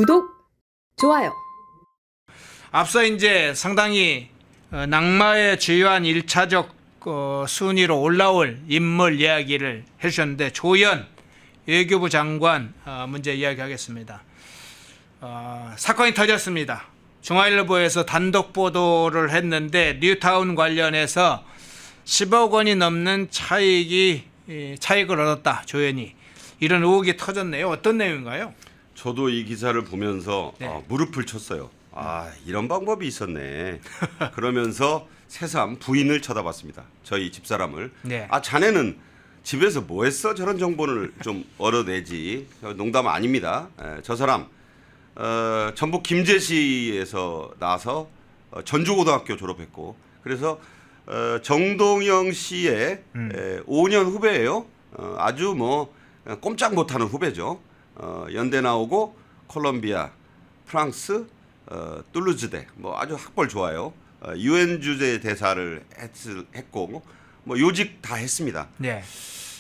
구독, 좋아요. 앞서 이제 상당히 낙마에 주요한 1차적 순위로 올라올 인물 이야기를 해주셨는데, 조현 외교부 장관 문제 이야기하겠습니다. 사건이 터졌습니다. 중앙일보에서 단독 보도를 했는데, 뉴타운 관련해서 10억 원이 넘는 차익을 얻었다, 조현이. 이런 의혹이 터졌네요. 어떤 내용인가요? 저도 이 기사를 보면서 네. 무릎을 쳤어요. 이런 방법이 있었네. 그러면서 새삼 부인을 쳐다봤습니다. 저희 집사람을. 네. 자네는 집에서 뭐 했어? 저런 정보를 좀 얻어내지. 농담 아닙니다. 저 사람 전북 김제시에서 나와서 전주고등학교 졸업했고, 그래서 정동영 씨의 5년 후배예요. 아주 뭐 꼼짝 못하는 후배죠. 연대 나오고 콜롬비아, 프랑스, 툴루즈대 뭐 아주 학벌 좋아요. 유엔 주재 대사를 했고 뭐 요직 다 했습니다. 네.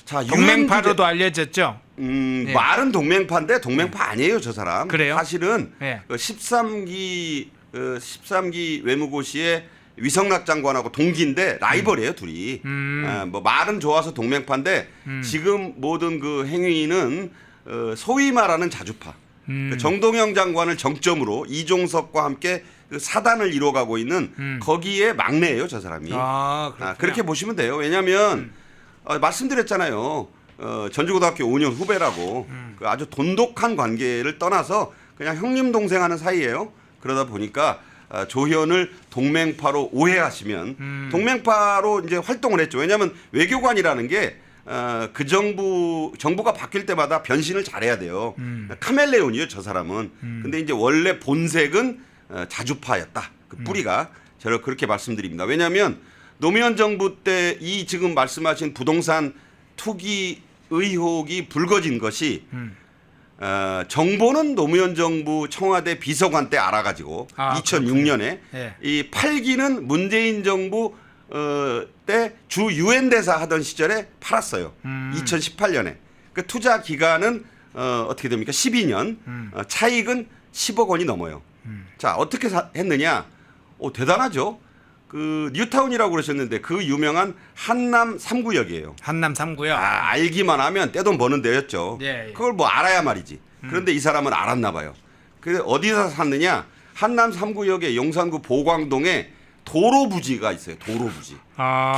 자, 동맹파로도 알려졌죠. 네. 말은 동맹파인데 동맹파 아니에요, 저 사람. 그래요? 사실은 네. 13기 외무고시의 위성락 장관하고 동기인데 라이벌이에요, 둘이. 뭐 말은 좋아서 동맹파인데 지금 모든 그 행위는 소위 말하는 자주파. 그 정동영 장관을 정점으로 이종석과 함께 그 사단을 이뤄가고 있는 거기에 막내예요, 저 사람이. 그렇게 보시면 돼요. 왜냐하면 말씀드렸잖아요. 전주고등학교 5년 후배라고. 그 아주 돈독한 관계를 떠나서 그냥 형님 동생 하는 사이예요. 그러다 보니까 조현을 동맹파로 오해하시면 동맹파로 이제 활동을 했죠. 왜냐하면 외교관이라는 게 그 정부가 바뀔 때마다 변신을 잘해야 돼요. 카멜레온이요, 저 사람은. 근데 이제 원래 본색은 자주파였다. 그 뿌리가. 저는 그렇게 말씀드립니다. 왜냐하면 노무현 정부 때 이 지금 말씀하신 부동산 투기 의혹이 불거진 것이 정보는 노무현 정부 청와대 비서관 때 알아가지고 2006년에 네. 이 8기는 문재인 정부 때 주 유엔 대사 하던 시절에 팔았어요. 2018년에. 그 투자 기간은 어떻게 됩니까? 12년. 차익은 10억 원이 넘어요. 자, 어떻게 했느냐? 대단하죠. 그 뉴타운이라고 그러셨는데 그 유명한 한남 3구역이에요. 한남 3구요. 알기만 하면 떼돈 버는 데였죠. 예. 그걸 뭐 알아야 말이지. 그런데 이 사람은 알았나 봐요. 그래서 어디서 샀느냐? 한남 3구역의 용산구 보광동에 도로 부지가 있어요. 도로 부지.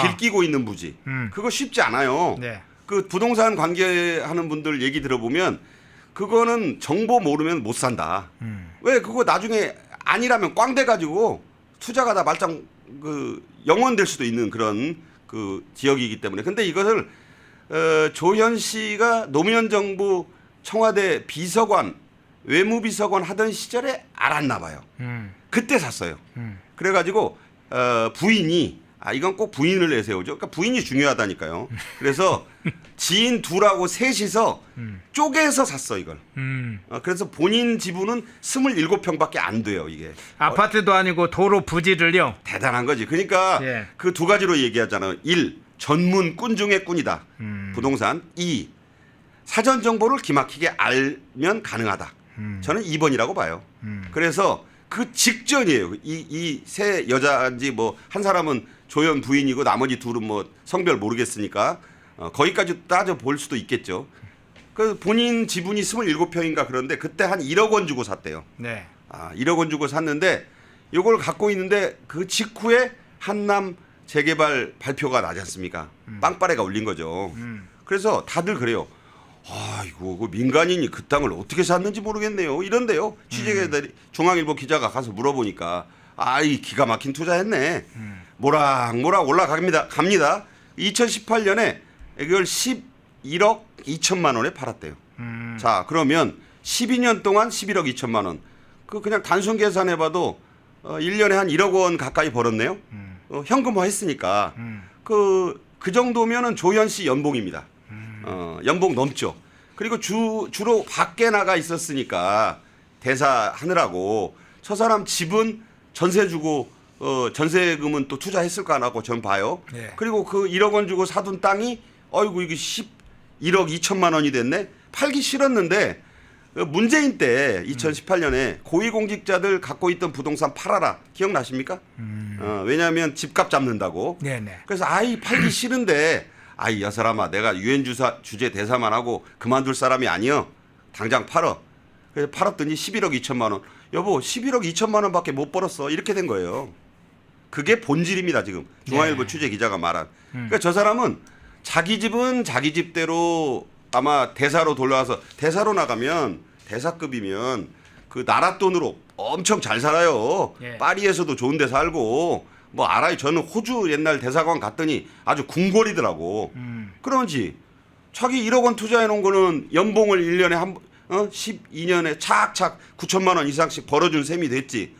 길 끼고 있는 부지. 그거 쉽지 않아요. 네. 그 부동산 관계하는 분들 얘기 들어보면 그거는 정보 모르면 못 산다. 왜 그거 나중에 아니라면 꽝돼 가지고 투자가 다 말짱 그 영원될 수도 있는 그런 그 지역이기 때문에. 근데 이것을 조현 씨가 노무현 정부 청와대 비서관, 외무비서관 하던 시절에 알았나 봐요. 그때 샀어요. 그래가지고 부인이 이건 꼭 부인을 내세우죠. 그러니까 부인이 중요하다니까요. 그래서 지인 둘하고 셋이서 쪼개서 샀어 이걸. 그래서 본인 지분은 27평밖에 안 돼요 이게. 아파트도 아니고 도로 부지를요. 대단한 거지. 그러니까 예. 그 두 가지로 얘기하잖아요. 1. 전문 꾼 중의 꾼이다. 부동산. 2. 사전 정보를 기막히게 알면 가능하다. 저는 2번이라고 봐요. 그래서 그 직전이에요. 이 세 여자인지 뭐 한 사람은 조현 부인이고 나머지 둘은 뭐 성별 모르겠으니까 거기까지 따져 볼 수도 있겠죠. 그 본인 지분이 27평인가 그런데 그때 한 1억 원 주고 샀대요. 네. 1억 원 주고 샀는데 이걸 갖고 있는데 그 직후에 한남 재개발 발표가 나지 않습니까? 빵빠레가 울린 거죠. 그래서 다들 그래요. 이거 그 민간인이 그 땅을 어떻게 샀는지 모르겠네요. 이런데요. 취재자들이 중앙일보 기자가 가서 물어보니까 이 기가 막힌 투자했네. 모락모락 올라갑니다. 2018년에 이걸 11억 2천만 원에 팔았대요. 자, 그러면 12년 동안 11억 2천만 원. 그냥 단순 계산해봐도 1년에 한 1억 원 가까이 벌었네요. 현금화 했으니까. 그 정도면은 조현 씨 연봉입니다. 연봉 넘죠. 그리고 주로 밖에 나가 있었으니까 대사 하느라고 저 사람 집은 전세 주고 전세금은 또 투자했을 거 안 하고 전 봐요. 네. 그리고 그 1억 원 주고 사둔 땅이 이게 11억 2천만 원이 됐네. 팔기 싫었는데 문재인 때 2018년에 고위공직자들 갖고 있던 부동산 팔아라 기억나십니까? 왜냐하면 집값 잡는다고. 네네. 그래서 아이 팔기 싫은데 아이 야 사람아 내가 유엔 주제 대사만 하고 그만둘 사람이 아니여 당장 팔어. 그래서 팔았더니 11억 2천만 원. 여보 11억 2천만 원밖에 못 벌었어. 이렇게 된 거예요. 그게 본질입니다 지금 중앙일보 네. 취재 기자가 말한. 그러니까 저 사람은 자기 집은 자기 집대로 아마 대사로 돌아와서 대사로 나가면 대사급이면 그 나라 돈으로 엄청 잘 살아요. 예. 파리에서도 좋은 데 살고 뭐 알아요. 저는 호주 옛날 대사관 갔더니 아주 궁궐이더라고. 그런지 자기 1억 원 투자해 놓은 거는 연봉을 1년에 12년에 착착 9천만 원 이상씩 벌어준 셈이 됐지.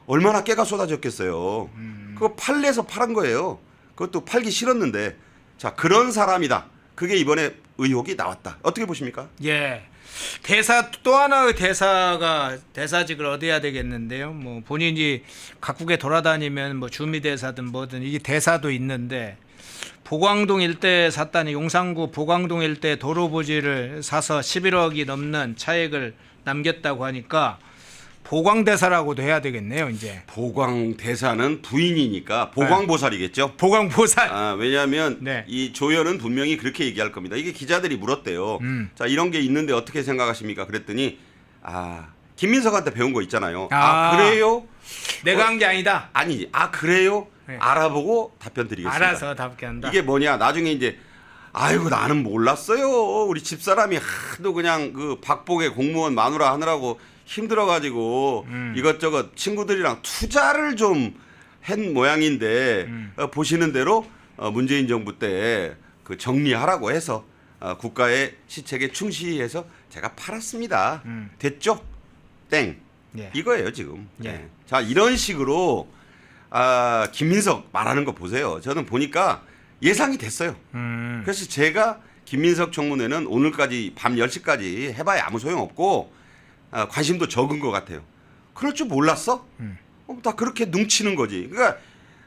얼마나 깨가 쏟아졌겠어요. 그거 팔래서 팔은 거예요. 그것도 팔기 싫었는데. 자, 그런 사람이다. 그게 이번에 의혹이 나왔다. 어떻게 보십니까? 예. 대사 또 하나의 대사직을 얻어야 되겠는데요. 뭐 본인이 각국에 돌아다니면 뭐 주미 대사든 뭐든 이게 대사도 있는데 보광동 일대 샀다니 용산구 보광동 일대 도로 부지를 사서 11억이 넘는 차액을 남겼다고 하니까 보광대사라고도 해야 되겠네요, 이제. 보광대사는 부인이니까 보광보살이겠죠. 보광보살. 아, 왜냐하면 네. 이 조연은 분명히 그렇게 얘기할 겁니다. 이게 기자들이 물었대요. 자, 이런 게 있는데 어떻게 생각하십니까? 그랬더니 김민석한테 배운 거 있잖아요. 그래요? 내가 한 게 아니다. 아니, 그래요? 네. 알아보고 답변 드리겠습니다. 알아서 답변한다. 이게 뭐냐? 나중에 이제 아이고 나는 몰랐어요. 우리 집사람이 하도 그냥 그 박복의 공무원 마누라 하느라고 힘들어가지고 이것저것 친구들이랑 투자를 좀 한 모양인데 보시는 대로 문재인 정부 때 그 정리하라고 해서 국가의 시책에 충실해서 제가 팔았습니다. 됐죠? 땡. 예. 이거예요 지금. 예. 네. 자 이런 식으로 김민석 말하는 거 보세요. 저는 보니까 예상이 됐어요. 그래서 제가 김민석 청문회는 오늘까지 밤 10시까지 해봐야 아무 소용없고 관심도 적은 것 같아요. 그럴 줄 몰랐어? 다 그렇게 눈치는 거지. 그러니까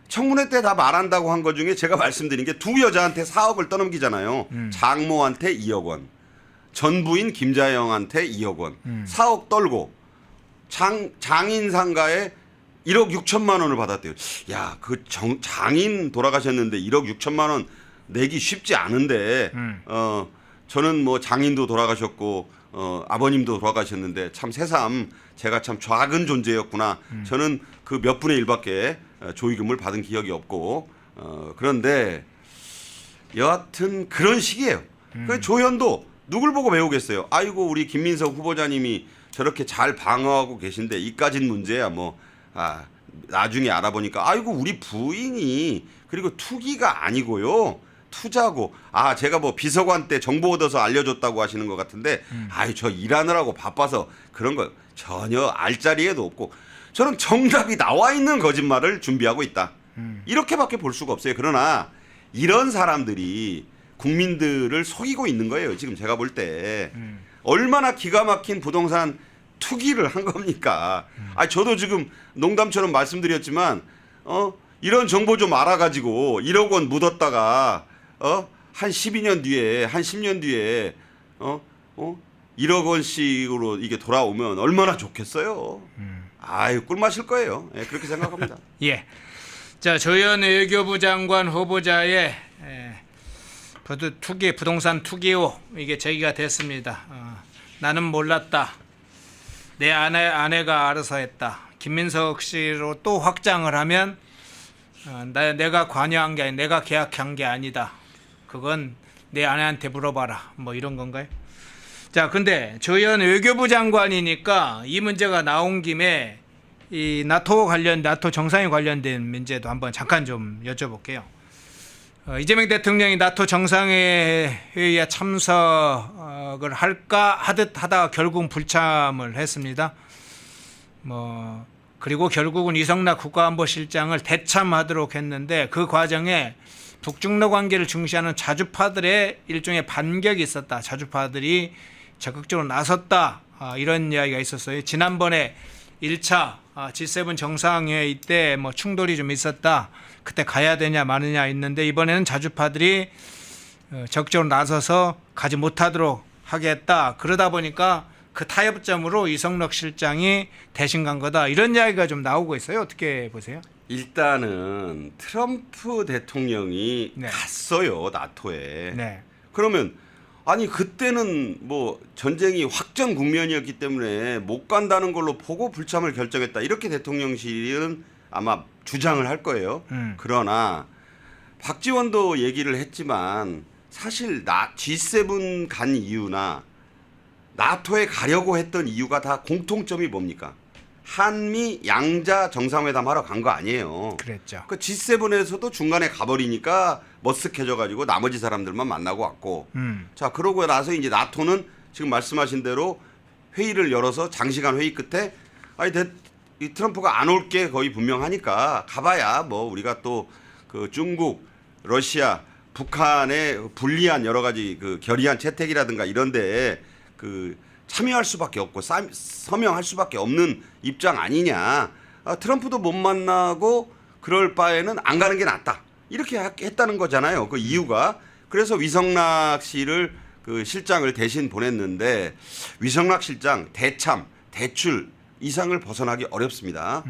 청문회 때 다 말한다고 한 것 중에 제가 말씀드린 게 두 여자한테 4억을 떠넘기잖아요. 장모한테 2억 원, 전 부인 김자영한테 2억 원, 4억 떨고 장인 상가에 1억 6천만 원을 받았대요. 야, 그 장인 돌아가셨는데 1억 6천만 원 내기 쉽지 않은데 저는 뭐 장인도 돌아가셨고 아버님도 돌아가셨는데 참 새삼 제가 참 작은 존재였구나. 저는 그 몇 분의 1밖에 조의금을 받은 기억이 없고 그런데 여하튼 그런 식이에요. 그 조현도 누굴 보고 배우겠어요. 아이고 우리 김민석 후보자님이 저렇게 잘 방어하고 계신데 이까진 문제야 뭐 나중에 알아보니까 아이고 우리 부인이 그리고 투기가 아니고요. 투자고 제가 뭐 비서관 때 정보 얻어서 알려줬다고 하시는 것 같은데 저 일하느라고 바빠서 그런 거 전혀 알 자리에도 없고 저는 정답이 나와 있는 거짓말을 준비하고 있다. 이렇게밖에 볼 수가 없어요. 그러나 이런 사람들이 국민들을 속이고 있는 거예요. 지금 제가 볼 때 얼마나 기가 막힌 부동산 투기를 한 겁니까? 저도 지금 농담처럼 말씀드렸지만 이런 정보 좀 알아가지고 1억 원 묻었다가 한 12년 뒤에 한 10년 뒤에 1억 원씩으로 이게 돌아오면 얼마나 좋겠어요. 꿀 마실 거예요. 그렇게 생각합니다. 예. 자, 조현 외교부 장관 후보자의 부동산 투기 의혹 이게 제기가 됐습니다. 나는 몰랐다. 내 아내가 알아서 했다. 김민석 씨로 또 확장을 하면 내가 관여한 게 아니, 내가 계약한 게 아니다. 그건 내 아내한테 물어봐라. 뭐 이런 건가요? 자, 근데 조현 외교부 장관이니까 이 문제가 나온 김에 이 나토 정상회 관련된 문제도 한번 잠깐 좀 여쭤볼게요. 이재명 대통령이 나토 정상회의에 참석을 할까 하다가 결국 불참을 했습니다. 그리고 결국은 이성락 국가안보실장을 대참하도록 했는데 그 과정에 북중러 관계를 중시하는 자주파들의 일종의 반격이 있었다. 자주파들이 적극적으로 나섰다. 이런 이야기가 있었어요. 지난번에 1차 G7 정상회의 때 충돌이 좀 있었다. 그때 가야 되냐 마느냐 있는데 이번에는 자주파들이 적극적으로 나서서 가지 못하도록 하겠다. 그러다 보니까 그 타협점으로 이성락 실장이 대신 간 거다. 이런 이야기가 좀 나오고 있어요. 어떻게 보세요? 일단은 트럼프 대통령이 네. 갔어요, 나토에. 네. 그러면 아니 그때는 뭐 전쟁이 확전 국면이었기 때문에 못 간다는 걸로 보고 불참을 결정했다. 이렇게 대통령실은 아마 주장을 할 거예요. 그러나 박지원도 얘기를 했지만 사실 G7 간 이유나 나토에 가려고 했던 이유가 다 공통점이 뭡니까? 한미 양자 정상회담 하러 간 거 아니에요. 그랬죠. 그 G7에서도 중간에 가버리니까 머쓱해져가지고 나머지 사람들만 만나고 왔고. 자, 그러고 나서 이제 나토는 지금 말씀하신 대로 회의를 열어서 장시간 회의 끝에 아니 이 트럼프가 안 올 게 거의 분명하니까 가봐야 뭐 우리가 또 그 중국, 러시아, 북한의 불리한 여러 가지 그 결의안 채택이라든가 이런데 그 참여할 수밖에 없고 서명할 수밖에 없는 입장 아니냐. 트럼프도 못 만나고 그럴 바에는 안 가는 게 낫다. 이렇게 했다는 거잖아요. 그 이유가. 그래서 위성락 씨를 그 실장을 대신 보냈는데 위성락 실장 대참, 대출 이상을 벗어나기 어렵습니다.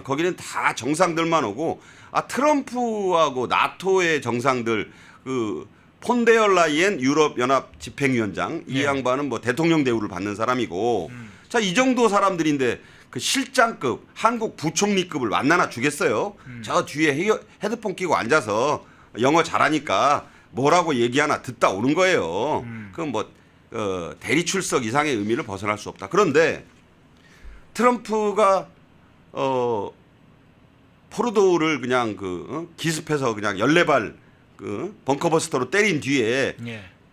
거기는 다 정상들만 오고 트럼프하고 나토의 정상들 그 폰데얼라이엔 유럽 연합 집행위원장 이 양반은 뭐 대통령 대우를 받는 사람이고 자, 이 정도 사람들인데 그 실장급 한국 부총리급을 만나나 주겠어요. 저 뒤에 헤드폰 끼고 앉아서 영어 잘하니까 뭐라고 얘기하나 듣다 오는 거예요. 그럼 뭐 대리 출석 이상의 의미를 벗어날 수 없다. 그런데 트럼프가 포르도를 그냥 기습해서 그냥 14발 그 벙커버스터로 때린 뒤에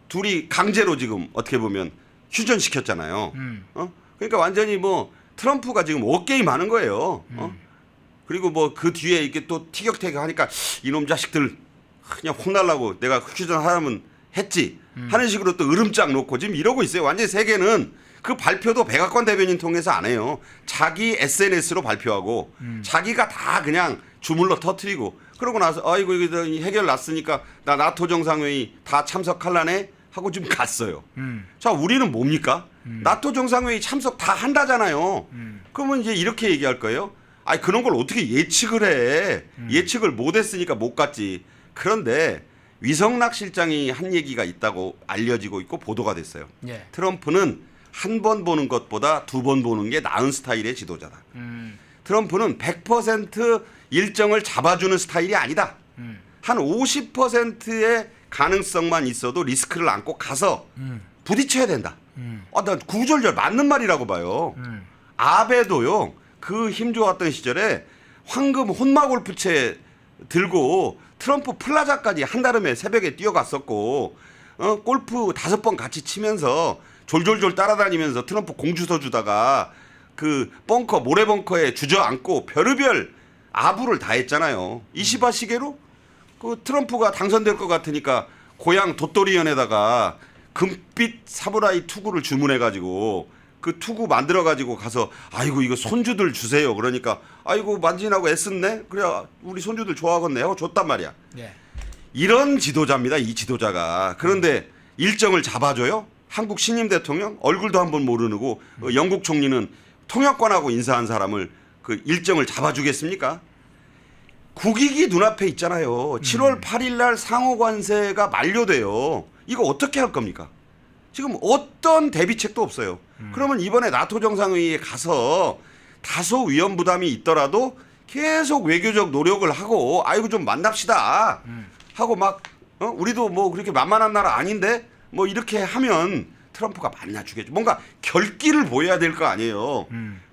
둘이 강제로 지금 어떻게 보면 휴전시켰잖아요. 그러니까 완전히 뭐 트럼프가 지금 어게임 하는 거예요. 그리고 뭐 그 뒤에 이렇게 또 티격태격 하니까 이놈 자식들 그냥 혼날라고 내가 휴전하라면 했지 하는 식으로 또 으름장 놓고 지금 이러고 있어요. 완전히 세계는 그 발표도 백악관 대변인 통해서 안 해요. 자기 SNS로 발표하고 자기가 다 그냥 주물러 터트리고 그러고 나서 아이고 이거 해결 났으니까 나 나토 정상회의 다 참석할라네 하고 지금 갔어요. 자, 우리는 뭡니까? 나토 정상회의 참석 다 한다잖아요. 그러면 이제 이렇게 얘기할 거예요. 아니 그런 걸 어떻게 예측을 해? 예측을 못 했으니까 못 갔지. 그런데 위성락 실장이 한 얘기가 있다고 알려지고 있고 보도가 됐어요. 트럼프는 한 번 보는 것보다 두 번 보는 게 나은 스타일의 지도자다. 트럼프는 100% 일정을 잡아주는 스타일이 아니다. 한 50%의 가능성만 있어도 리스크를 안고 가서 부딪혀야 된다. 난 구절절 맞는 말이라고 봐요. 아베도요. 그 힘 좋았던 시절에 황금 혼마 골프채 들고 트럼프 플라자까지 한다름에 새벽에 뛰어갔었고 골프 5번 같이 치면서 졸졸졸 따라다니면서 트럼프 공주서 주다가 그 벙커 모래 벙커에 주저앉고 별의별 아부를 다 했잖아요. 이시바 시계로 그 트럼프가 당선될 것 같으니까 고향 도토리현에다가 금빛 사무라이 투구를 주문해가지고 그 투구 만들어가지고 가서 아이고 이거 손주들 주세요. 그러니까 아이고 만지라고 애썼네. 그래 우리 손주들 좋아하겠네 하고 줬단 말이야. 이런 지도자입니다. 이 지도자가. 그런데 일정을 잡아줘요. 한국 신임 대통령 얼굴도 한번 모르고 영국 총리는 통역관하고 인사한 사람을 그 일정을 잡아주겠습니까? 국익이 눈앞에 있잖아요. 7월 8일 날 상호 관세가 만료돼요. 이거 어떻게 할 겁니까? 지금 어떤 대비책도 없어요. 그러면 이번에 나토 정상회의에 가서 다소 위험 부담이 있더라도 계속 외교적 노력을 하고 아이고 좀 만납시다 하고 막 우리도 뭐 그렇게 만만한 나라 아닌데 뭐 이렇게 하면 트럼프가 만나주겠죠. 뭔가 결기를 보여야 될 거 아니에요.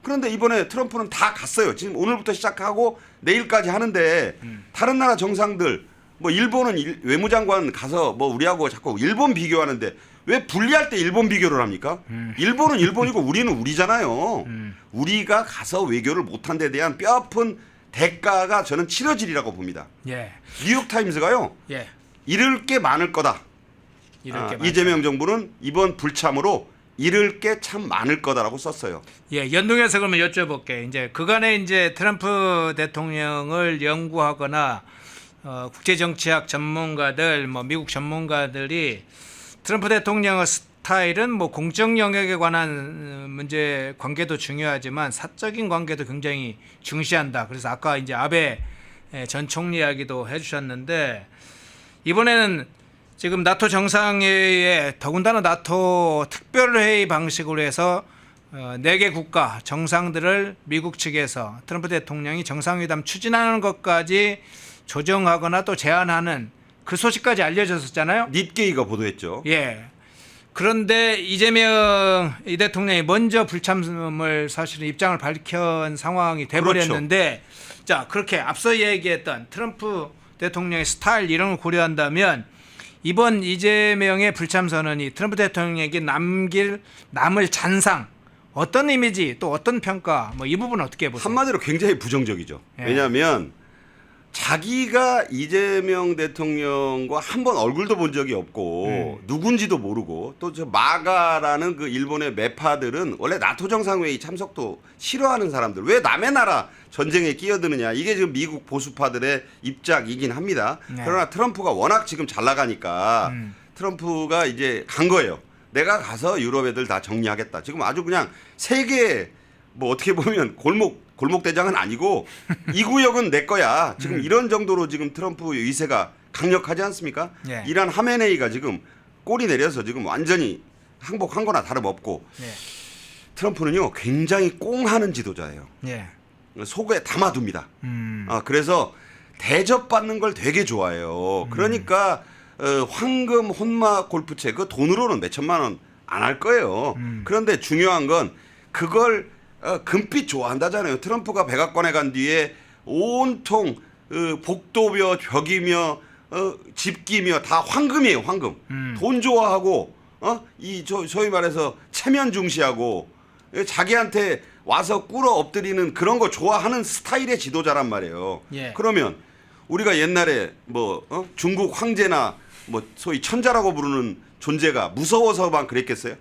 그런데 이번에 트럼프는 다 갔어요. 지금 오늘부터 시작하고 내일까지 하는데 다른 나라 정상들 뭐 일본은 외무장관 가서 뭐 우리하고 자꾸 일본 비교하는데 왜 분리할 때 일본 비교를 합니까? 일본은 일본이고 우리는 우리잖아요. 우리가 가서 외교를 못한 데 대한 뼈아픈 대가가 저는 치러지리라고 봅니다. 뉴욕타임스가요. 잃을 게 많을 거다. 이재명 정부는 이번 불참으로 잃을 게 참 많을 거다라고 썼어요. 연동해서 그러면 여쭤볼게. 이제 그간에 이제 트럼프 대통령을 연구하거나 국제 정치학 전문가들, 뭐 미국 전문가들이 트럼프 대통령을 스타일은 뭐 공적 영역에 관한 문제 관계도 중요하지만 사적인 관계도 굉장히 중시한다. 그래서 아까 이제 아베 전 총리 이야기도 해주셨는데 이번에는 지금 나토 정상회의에 더군다나 나토 특별회의 방식으로 해서 4개 국가 정상들을 미국 측에서 트럼프 대통령이 정상회담 추진하는 것까지 조정하거나 또 제안하는 그 소식까지 알려졌었잖아요. 닛게이가 보도했죠. 예. 그런데 이재명 이 대통령이 먼저 불참을 사실은 입장을 밝힌 상황이 돼버렸는데 자 그렇게 앞서 얘기했던 트럼프 대통령의 스타일 이런 걸 고려한다면 이번 이재명의 불참 선언이 트럼프 대통령에게 남을 잔상 어떤 이미지 또 어떤 평가 뭐 이 부분 어떻게 보세요? 한마디로 굉장히 부정적이죠. 예. 왜냐하면 자기가 이재명 대통령과 한 번 얼굴도 본 적이 없고 누군지도 모르고 또 저 마가라는 그 일본의 매파들은 원래 나토 정상회의 참석도 싫어하는 사람들 왜 남의 나라 전쟁에 끼어드느냐 이게 지금 미국 보수파들의 입장이긴 합니다. 네. 그러나 트럼프가 워낙 지금 잘 나가니까 트럼프가 이제 간 거예요. 내가 가서 유럽 애들 다 정리하겠다. 지금 아주 그냥 세계 뭐 어떻게 보면 골목 대장은 아니고 이 구역은 내 거야. 지금 이런 정도로 지금 트럼프 의세가 강력하지 않습니까? 예. 이란 하메네이가 지금 꼬리 내려서 지금 완전히 항복한 거나 다름없고 예. 트럼프는요 굉장히 꽁하는 지도자예요. 예. 속에 담아둡니다. 그래서 대접받는 걸 되게 좋아해요. 그러니까 황금 혼마 골프채 그 돈으로는 몇 천만 원 안 할 거예요. 그런데 중요한 건 그걸 금빛 좋아한다잖아요. 트럼프가 백악관에 간 뒤에 온통 복도며 벽이며 집기며 다 황금이에요. 황금. 돈 좋아하고 소위 말해서 체면 중시하고 자기한테 와서 꿇어 엎드리는 그런 거 좋아하는 스타일의 지도자란 말이에요. 예. 그러면 우리가 옛날에 뭐 중국 황제나 뭐 소위 천자라고 부르는 존재가 무서워서만 그랬겠어요?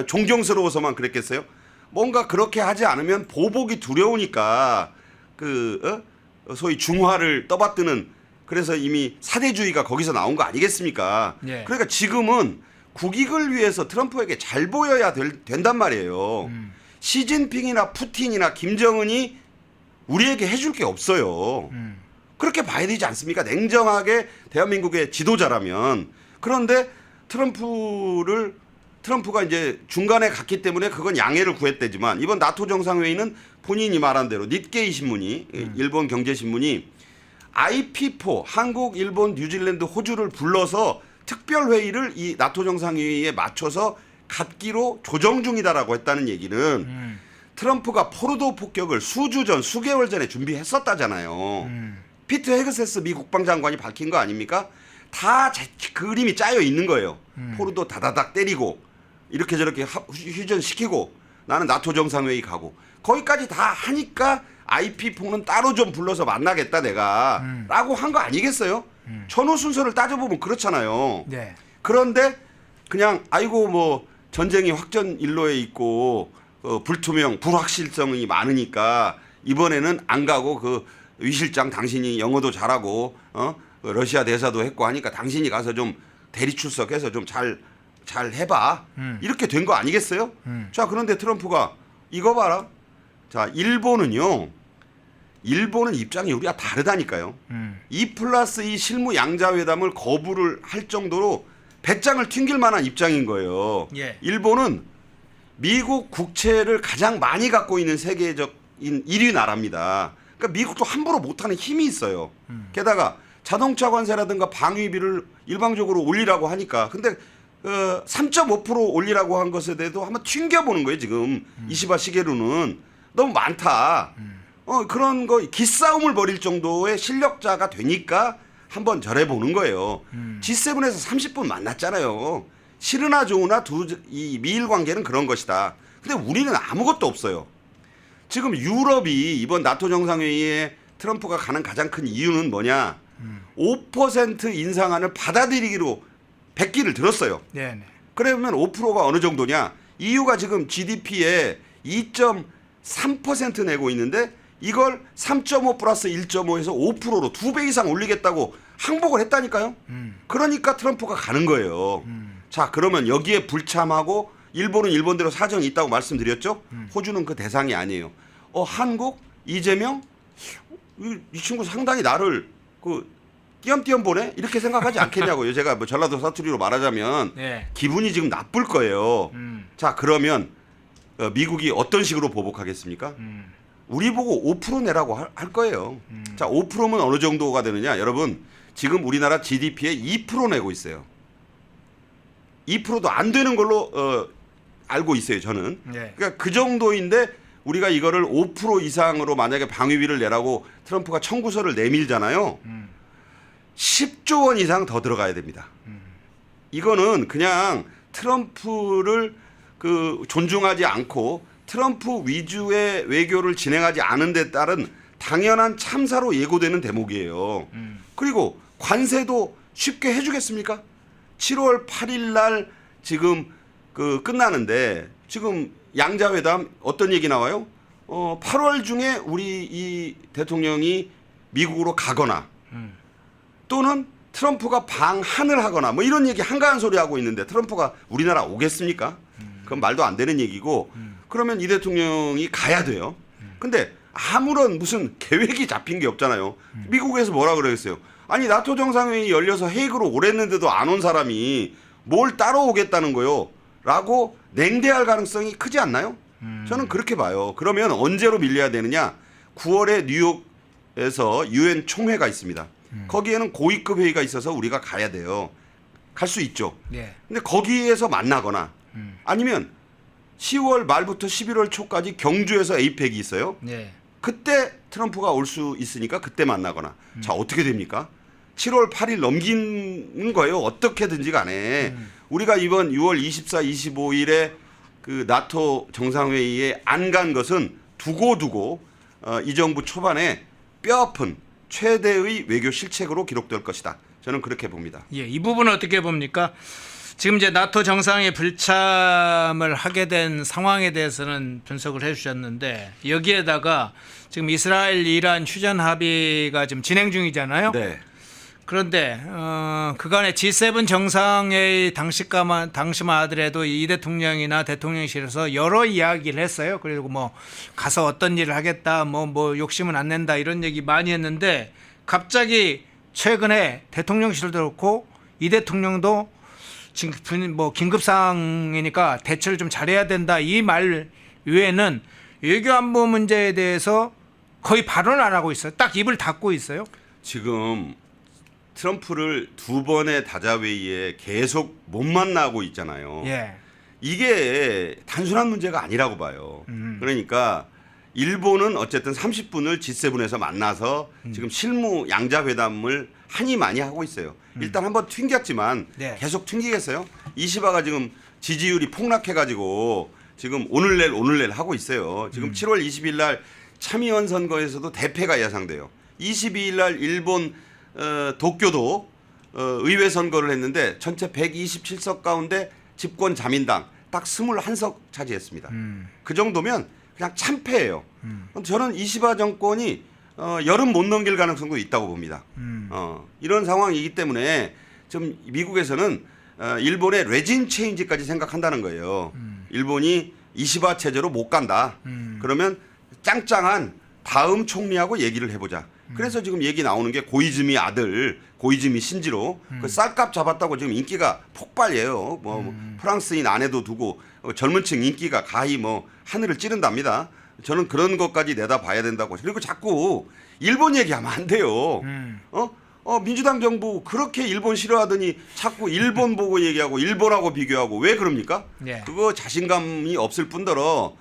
존경스러워서만 그랬겠어요? 뭔가 그렇게 하지 않으면 보복이 두려우니까 소위 중화를 떠받드는 그래서 이미 사대주의가 거기서 나온 거 아니겠습니까? 예. 그러니까 지금은 국익을 위해서 트럼프에게 잘 보여야 된단 말이에요. 시진핑이나 푸틴이나 김정은이 우리에게 해줄 게 없어요. 그렇게 봐야 되지 않습니까? 냉정하게 대한민국의 지도자라면. 그런데 트럼프가 이제 중간에 갔기 때문에 그건 양해를 구했대지만 이번 나토 정상회의는 본인이 말한 대로 닛게이 신문이 일본 경제신문이 IP4 한국, 일본, 뉴질랜드, 호주를 불러서 특별회의를 이 나토 정상회의에 맞춰서 갖기로 조정 중이다라고 했다는 얘기는 트럼프가 포르도 폭격을 수개월 전에 준비했었다잖아요. 피트 헤그세스 미 국방장관이 밝힌 거 아닙니까? 다 그림이 짜여 있는 거예요. 포르도 다다닥 때리고 이렇게 저렇게 휴전시키고 나는 나토 정상회의 가고 거기까지 다 하니까 IP4는 따로 좀 불러서 만나겠다 내가 라고 한 거 아니겠어요? 전후 순서를 따져보면 그렇잖아요. 네. 그런데 그냥 아이고 뭐 전쟁이 확전 일로에 있고 불확실성이 많으니까 이번에는 안 가고 그 위 실장 당신이 영어도 잘하고 러시아 대사도 했고 하니까 당신이 가서 좀 대리 출석해서 좀 잘 해봐. 이렇게 된 거 아니겠어요? 자, 그런데 트럼프가 이거 봐라. 자, 일본은 입장이 우리가 다르다니까요. 2+2 실무 양자회담을 거부를 할 정도로 배짱을 튕길 만한 입장인 거예요. 예. 일본은 미국 국채를 가장 많이 갖고 있는 세계적인 1위 나라입니다. 그러니까 미국도 함부로 못하는 힘이 있어요. 게다가 자동차 관세라든가 방위비를 일방적으로 올리라고 하니까 근데 3.5% 올리라고 한 것에 대해서 한번 튕겨보는 거예요. 지금 이시바 시게루는 너무 많다. 그런 거 기싸움을 벌일 정도의 실력자가 되니까 한번 절해보는 거예요. G7에서 30분 만났잖아요. 싫으나 좋으나 이 미일 관계는 그런 것이다. 근데 우리는 아무것도 없어요. 지금 유럽이 이번 나토 정상회의에 트럼프가 가는 가장 큰 이유는 뭐냐? 5% 인상안을 받아들이기로 백기를 들었어요. 네. 그러면 5%가 어느 정도냐? EU가 지금 GDP에 2.3% 내고 있는데 이걸 3.5 플러스 1.5에서 5%로 2배 이상 올리겠다고 항복을 했다니까요. 그러니까 트럼프가 가는 거예요. 자, 그러면 여기에 불참하고 일본은 일본대로 사정이 있다고 말씀드렸죠. 호주는 그 대상이 아니에요. 한국 이재명 이 친구 상당히 나를 그 띄엄띄엄 보네 이렇게 생각하지 않겠냐고요. 제가 뭐 전라도 사투리로 말하자면 네. 기분이 지금 나쁠 거예요. 자, 그러면 미국이 어떤 식으로 보복하겠습니까? 우리 보고 5% 내라고 할 거예요. 자, 5%면 어느 정도가 되느냐? 여러분, 지금 우리나라 GDP의 2% 내고 있어요. 2%도 안 되는 걸로 알고 있어요, 저는. 네. 그러니까 그 정도인데 우리가 이거를 5% 이상으로 만약에 방위비를 내라고 트럼프가 청구서를 내밀잖아요. 10조 원 이상 더 들어가야 됩니다. 이거는 그냥 트럼프를 존중하지 않고 트럼프 위주의 외교를 진행하지 않은 데 따른 당연한 참사로 예고되는 대목이에요. 그리고 관세도 쉽게 해주겠습니까? 7월 8일 날 지금 끝나는데 지금 양자회담 어떤 얘기 나와요? 8월 중에 우리 이 대통령이 미국으로 가거나 또는 트럼프가 방한을 하거나 뭐 이런 얘기 한가한 소리 하고 있는데 트럼프가 우리나라 오겠습니까? 그건 말도 안 되는 얘기고 그러면 이 대통령이 가야 돼요. 근데 아무런 무슨 계획이 잡힌 게 없잖아요. 미국에서 뭐라 그러겠어요? 아니 나토 정상회의 열려서 헤이그로 오랬는데도 안 온 사람이 뭘 따로 오겠다는 거요? 라고 냉대할 가능성이 크지 않나요? 저는 그렇게 봐요. 그러면 언제로 밀려야 되느냐? 9월에 뉴욕에서 UN 총회가 있습니다. 거기에는 고위급 회의가 있어서 우리가 가야 돼요. 갈 수 있죠. 네. 근데 거기에서 만나거나 아니면 10월 말부터 11월 초까지 경주에서 에이펙이 있어요. 네. 그때 트럼프가 올 수 있으니까 그때 만나거나. 자, 어떻게 됩니까? 7월 8일 넘기는 거예요. 어떻게든지 간에. 우리가 이번 6월 24, 25일에 그 나토 정상회의에 안 간 것은 두고 이 정부 초반에 뼈아픈 최대의 외교 실책으로 기록될 것이다. 저는 그렇게 봅니다. 예, 이 부분은 어떻게 봅니까? 지금 이제 나토 정상에 불참을 하게 된 상황에 대해서는 분석을 해주셨는데 여기에다가 지금 이스라엘 이란 휴전 합의가 지금 진행 중이잖아요. 네. 그런데 그간에 G7 정상회의 당시만 하더라도 이 대통령이나 대통령실에서 여러 이야기를 했어요. 그리고 뭐 가서 어떤 일을 하겠다, 뭐 욕심은 안 낸다 이런 얘기 많이 했는데 갑자기 최근에 대통령실도 그렇고 이 대통령도 지금 뭐 긴급 상황이니까 대처를 좀 잘해야 된다 이 말 외에는 외교안보 문제에 대해서 거의 발언 안 하고 있어요. 딱 입을 닫고 있어요. 지금 트럼프를 두 번의 다자회의에 계속 못 만나고 있잖아요. 예. 이게 단순한 문제가 아니라고 봐요. 그러니까 일본은 어쨌든 30분을 G7에서 만나서 지금 실무 양자회담을 하니 많이 하고 있어요. 일단 한번 튕겼지만 네. 계속 튕기겠어요? 이시바가 지금 지지율이 폭락해가지고 지금 오늘 내일 하고 있어요. 지금 7월 20일 날 참의원 선거에서도 대패가 예상돼요. 22일 날 일본 도쿄도 의회 선거를 했는데 전체 127석 가운데 집권 자민당 딱 21석 차지했습니다. 그 정도면 그냥 참패예요. 저는 이시바 정권이 여름 못 넘길 가능성도 있다고 봅니다. 이런 상황이기 때문에 좀 미국에서는 일본의 레진 체인지까지 생각한다는 거예요. 일본이 이시바 체제로 못 간다. 그러면 짱짱한 다음 총리하고 얘기를 해보자. 그래서 지금 얘기 나오는 게 고이즈미 아들, 고이즈미 신지로 그 쌀값 잡았다고 지금 인기가 폭발이에요. 뭐 프랑스인 아내도 두고 젊은층 인기가 가히 뭐 하늘을 찌른답니다. 저는 그런 것까지 내다봐야 된다고. 그리고 자꾸 일본 얘기하면 안 돼요. 민주당 정부 그렇게 일본 싫어하더니 자꾸 일본 보고 얘기하고 일본하고 비교하고 왜 그럽니까? 네. 그거 자신감이 없을 뿐더러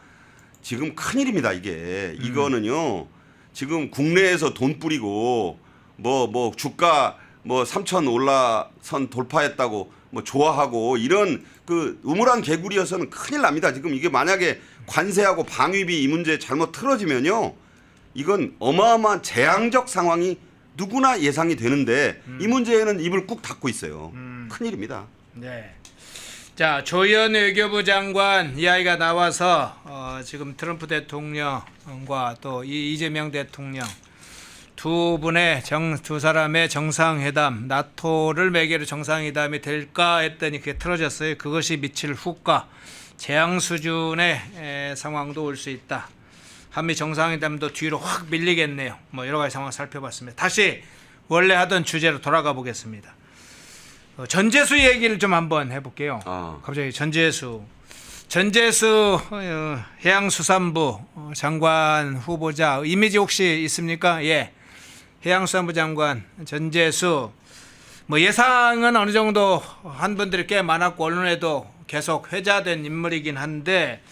지금 큰일입니다. 이거는요. 지금 국내에서 돈 뿌리고 뭐 주가 뭐 3천 올라선 돌파했다고 뭐 좋아하고 이런 그 우물한 개구리여서는 큰일 납니다. 지금 이게 만약에 관세하고 방위비 이 문제 잘못 틀어지면요. 이건 어마어마한 재앙적 상황이 누구나 예상이 되는데 이 문제에는 입을 꾹 닫고 있어요. 큰일입니다. 네. 자, 조현 외교부 장관 이야기가 나와서 지금 트럼프 대통령과 또 이재명 대통령 두 사람의 정상회담, 나토를 매개로 정상회담이 될까 했더니 그게 틀어졌어요. 그것이 미칠 후과, 재앙 수준의 상황도 올 수 있다. 한미 정상회담도 뒤로 확 밀리겠네요. 뭐 여러 가지 상황 살펴봤습니다. 다시 원래 하던 주제로 돌아가 보겠습니다. 전재수 얘기를 좀 한번 해볼게요. 갑자기 전재수 해양수산부 장관 후보자 이미지 혹시 있습니까? 예, 해양수산부 장관 전재수. 뭐 예상은 어느 정도 한 분들이 꽤 많았고 언론에도 계속 회자된 인물이긴 한데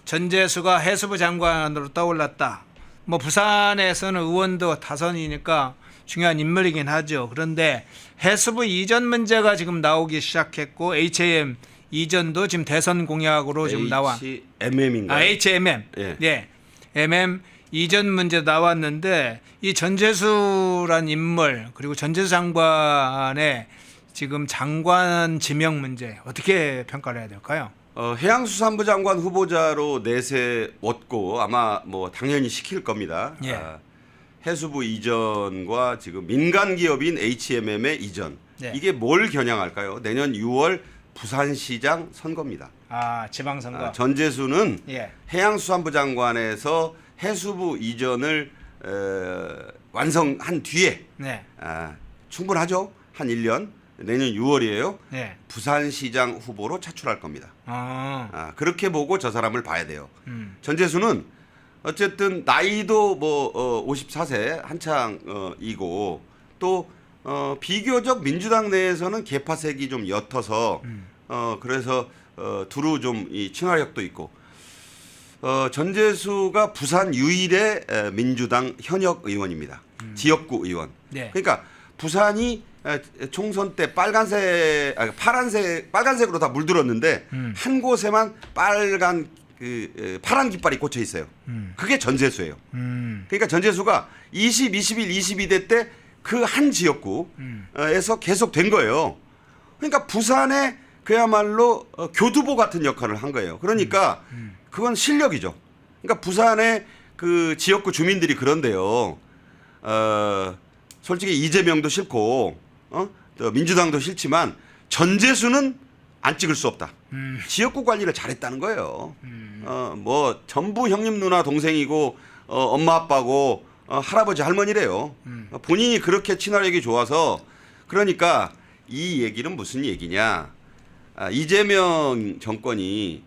전재수가 해수부 장관으로 떠올랐다. 뭐 부산에서는 의원도 다선이니까 중요한 인물이긴 하죠. 그런데 해수부 이전 문제가 지금 나오기 시작했고 HAM 이전도 지금 대선 공약으로 지금 나와. HMM인가요? HMM. 예. MM 이전 문제 나왔는데 이 전재수란 인물 그리고 전재수 장관의 지금 장관 지명 문제 어떻게 평가를 해야 될까요? 해양수산부 장관 후보자로 내세웠고 아마 뭐 당연히 시킬 겁니다. 예. 해수부 이전과 지금 민간 기업인 HMM의 이전. 네. 이게 뭘 겨냥할까요? 내년 6월 부산시장 선거입니다. 지방선거. 전재수는 예. 해양수산부 장관에서 해수부 이전을 완성한 뒤에 네. 충분하죠. 한 1년. 내년 6월이에요. 네. 부산시장 후보로 차출할 겁니다. 그렇게 보고 저 사람을 봐야 돼요. 전재수는 어쨌든 나이도 뭐 54세 한창이고 또 비교적 민주당 내에서는 계파색이 좀 옅어서 그래서 두루 좀 이 친화력도 있고 전재수가 부산 유일의 민주당 현역 의원입니다. 지역구 의원. 네. 그러니까 부산이 총선 때 빨간색으로 다 물들었는데 한 곳에만 파란 깃발이 꽂혀 있어요. 그게 전재수예요. 그러니까 전재수가 20, 21, 22대 때 그 한 지역구에서 계속 된 거예요. 그러니까 부산에 그야말로 교두보 같은 역할을 한 거예요. 그러니까 그건 실력이죠. 그러니까 부산의 그 지역구 주민들이 그런데요. 솔직히 이재명도 싫고 또 민주당도 싫지만 전재수는 안 찍을 수 없다. 지역구 관리를 잘했다는 거예요. 뭐 전부 형님 누나 동생이고 엄마 아빠고 할아버지 할머니래요. 본인이 그렇게 친화력이 좋아서 그러니까 이 얘기는 무슨 얘기냐. 이재명 정권이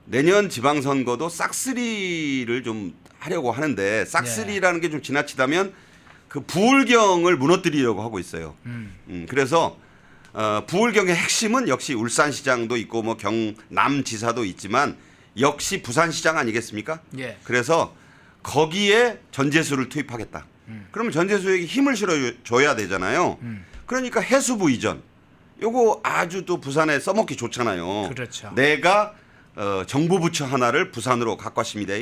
내년 지방선거도 싹쓸이를 좀 하려고 하는데 싹쓸이라는 게 좀 지나치다면 그 부울경을 무너뜨리려고 하고 있어요. 그래서 부울경의 핵심은 역시 울산시장도 있고 뭐 경남지사도 있지만 역시 부산시장 아니겠습니까? 예. 그래서 거기에 전재수를 투입하겠다. 그러면 전재수에게 힘을 실어줘야 되잖아요. 그러니까 해수부 이전. 요거 아주 또 부산에 써먹기 좋잖아요. 그렇죠. 내가 정부부처 하나를 부산으로 갖고 왔습니다.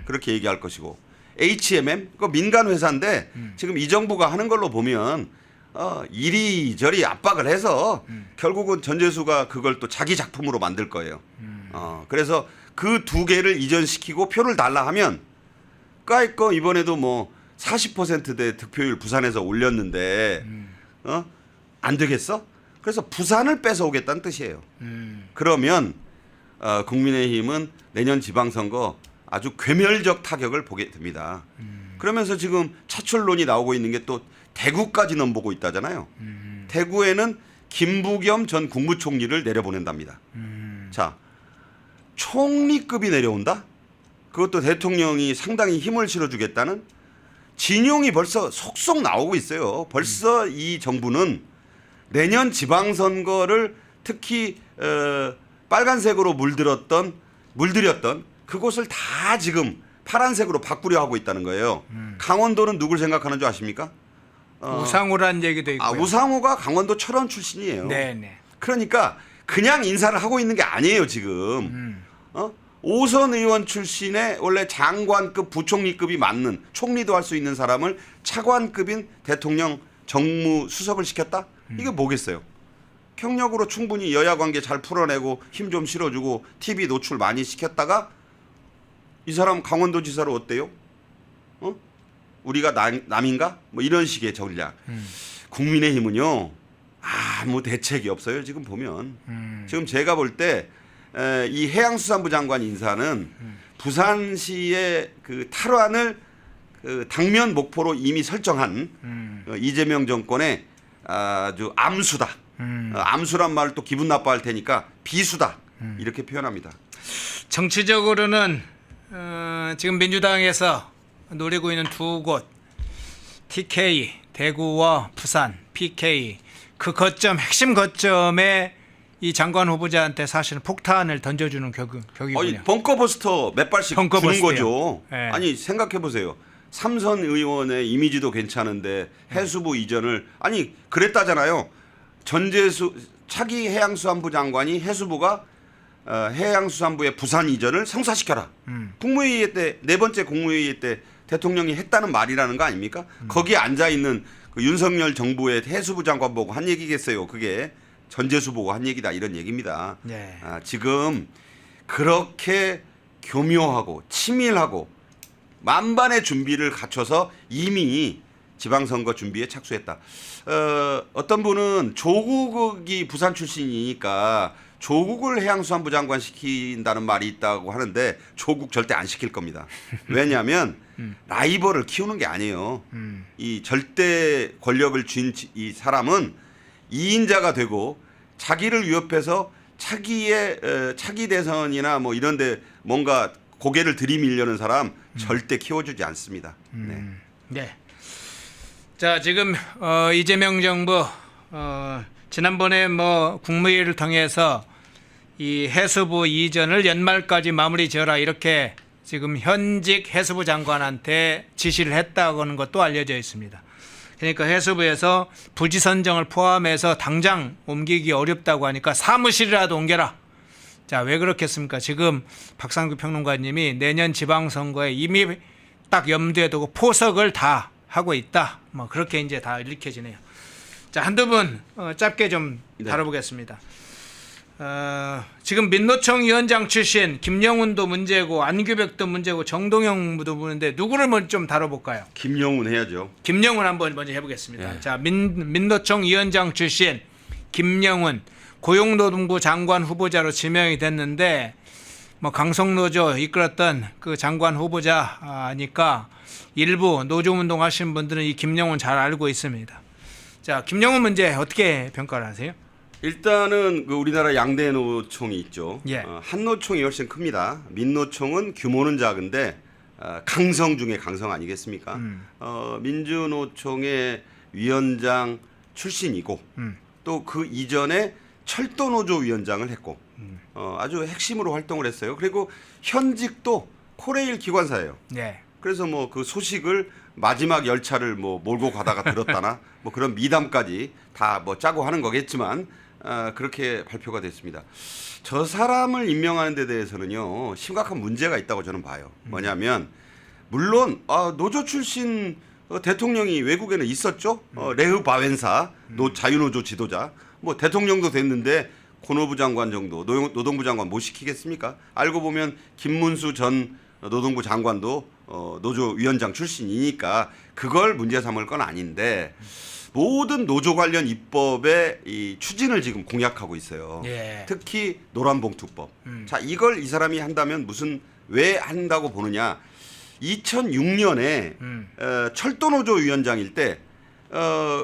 그렇게 얘기할 것이고 HMM 그 민간 회사인데 지금 이 정부가 하는 걸로 보면 이리저리 압박을 해서 결국은 전재수가 그걸 또 자기 작품으로 만들 거예요. 그래서 그 두 개를 이전시키고 표를 달라 하면 까이거 이번에도 뭐 40%대 득표율 부산에서 올렸는데 안 되겠어? 그래서 부산을 뺏어오겠다는 뜻이에요. 그러면 국민의힘은 내년 지방선거 아주 괴멸적 타격을 보게 됩니다. 그러면서 지금 차출론이 나오고 있는 게 또 대구까지 넘보고 있다잖아요. 대구에는 김부겸 전 국무총리를 내려보낸답니다. 자, 총리급이 내려온다? 그것도 대통령이 상당히 힘을 실어주겠다는 진용이 벌써 속속 나오고 있어요. 벌써 이 정부는 내년 지방선거를 특히 빨간색으로 물들였던 그곳을 다 지금 파란색으로 바꾸려 하고 있다는 거예요. 강원도는 누굴 생각하는 줄 아십니까? 우상호라는 얘기도 있고요. 우상호가 강원도 철원 출신이에요. 네네. 그러니까 그냥 인사를 하고 있는 게 아니에요 지금. 오선 의원 출신의 원래 장관급 부총리급이 맞는 총리도 할 수 있는 사람을 차관급인 대통령 정무수석을 시켰다? 이게 뭐겠어요? 경력으로 충분히 여야 관계 잘 풀어내고 힘 좀 실어주고 TV 노출 많이 시켰다가 이 사람 강원도지사로 어때요? 우리가 남인가? 뭐 이런 식의 전략. 국민의힘은요 아무 대책이 없어요. 지금 보면 지금 제가 볼 때 이 해양수산부 장관 인사는 부산시의 그 탈환을 그 당면 목표로 이미 설정한 이재명 정권의 아주 암수다. 암수란 말을 또 기분 나빠할 테니까 비수다. 이렇게 표현합니다. 정치적으로는 지금 민주당에서 노리고 있는 두 곳 TK 대구와 부산 PK 그 거점 핵심 거점에 이 장관 후보자한테 사실은 폭탄을 던져주는 격이군요. 벙커버스터 몇 발씩 주는 벙커버스터요. 거죠. 네. 아니 생각해 보세요. 삼선 의원의 이미지도 괜찮은데 해수부 이전을 아니 그랬다잖아요. 전재수 차기 해양수산부 장관이 해수부가 해양수산부의 부산 이전을 성사시켜라. 국무회의 때 네 번째 국무회의 때 대통령이 했다는 말이라는 거 아닙니까? 거기에 앉아 있는 그 윤석열 정부의 해수부 장관 보고 한 얘기겠어요. 그게 전재수 보고 한 얘기다 이런 얘기입니다. 네. 지금 그렇게 교묘하고 치밀하고 만반의 준비를 갖춰서 이미 지방선거 준비에 착수했다. 어떤 분은 조국이 부산 출신이니까 조국을 해양수산부 장관 시킨다는 말이 있다고 하는데 조국 절대 안 시킬 겁니다. 왜냐하면 라이벌을 키우는 게 아니에요. 이 절대 권력을 쥔 이 사람은 2인자가 되고 자기를 위협해서 차기 대선이나 뭐 이런데 뭔가 고개를 들이밀려는 사람 절대 키워주지 않습니다. 네. 네. 자 지금 이재명 정부 지난번에 뭐 국무회의를 통해서 이 해수부 이전을 연말까지 마무리 지어라 이렇게 지금 현직 해수부 장관한테 지시를 했다고 하는 것도 알려져 있습니다. 그러니까 해수부에서 부지 선정을 포함해서 당장 옮기기 어렵다고 하니까 사무실이라도 옮겨라. 자, 왜 그렇겠습니까? 지금 박상규 평론가님이 내년 지방선거에 이미 딱 염두에 두고 포석을 다 하고 있다. 뭐 그렇게 이제 다 읽혀지네요. 자, 한두 분 짧게 좀 다뤄보겠습니다. 지금 민노총 위원장 출신 김영훈도 문제고 안규백도 문제고 정동영도 문제인데 누구를 먼저 좀 다뤄볼까요? 김영훈 해야죠. 김영훈 한번 먼저 해보겠습니다. 네. 자, 민노총 위원장 출신 김영훈 고용노동부 장관 후보자로 지명이 됐는데 뭐 강성노조 이끌었던 그 장관 후보자니까 일부 노조운동 하시는 분들은 이 김영훈 잘 알고 있습니다. 자, 김영훈 문제 어떻게 평가를 하세요? 일단은 그 우리나라 양대 노총이 있죠. 예. 한 노총이 훨씬 큽니다. 민노총은 규모는 작은데 강성 중에 강성 아니겠습니까? 민주노총의 위원장 출신이고 또 그 이전에 철도노조 위원장을 했고 아주 핵심으로 활동을 했어요. 그리고 현직도 코레일 기관사예요. 네. 그래서 뭐 그 소식을 마지막 열차를 뭐 몰고 가다가 들었다나 뭐 그런 미담까지 다 뭐 짜고 하는 거겠지만 그렇게 발표가 됐습니다. 저 사람을 임명하는 데 대해서는요 심각한 문제가 있다고 저는 봐요. 뭐냐면 물론 노조 출신 대통령이 외국에는 있었죠. 레흐 바웬사 자유노조 지도자 뭐 대통령도 됐는데 고노부 장관 정도 노동부 장관 못 시키겠습니까? 알고 보면 김문수 전 노동부 장관도 노조 위원장 출신이니까 그걸 문제 삼을 건 아닌데 모든 노조 관련 입법의 이 추진을 지금 공약하고 있어요. 예. 특히 노란봉투법. 자, 이걸 이 사람이 한다면 왜 한다고 보느냐? 2006년에 철도노조 위원장일 때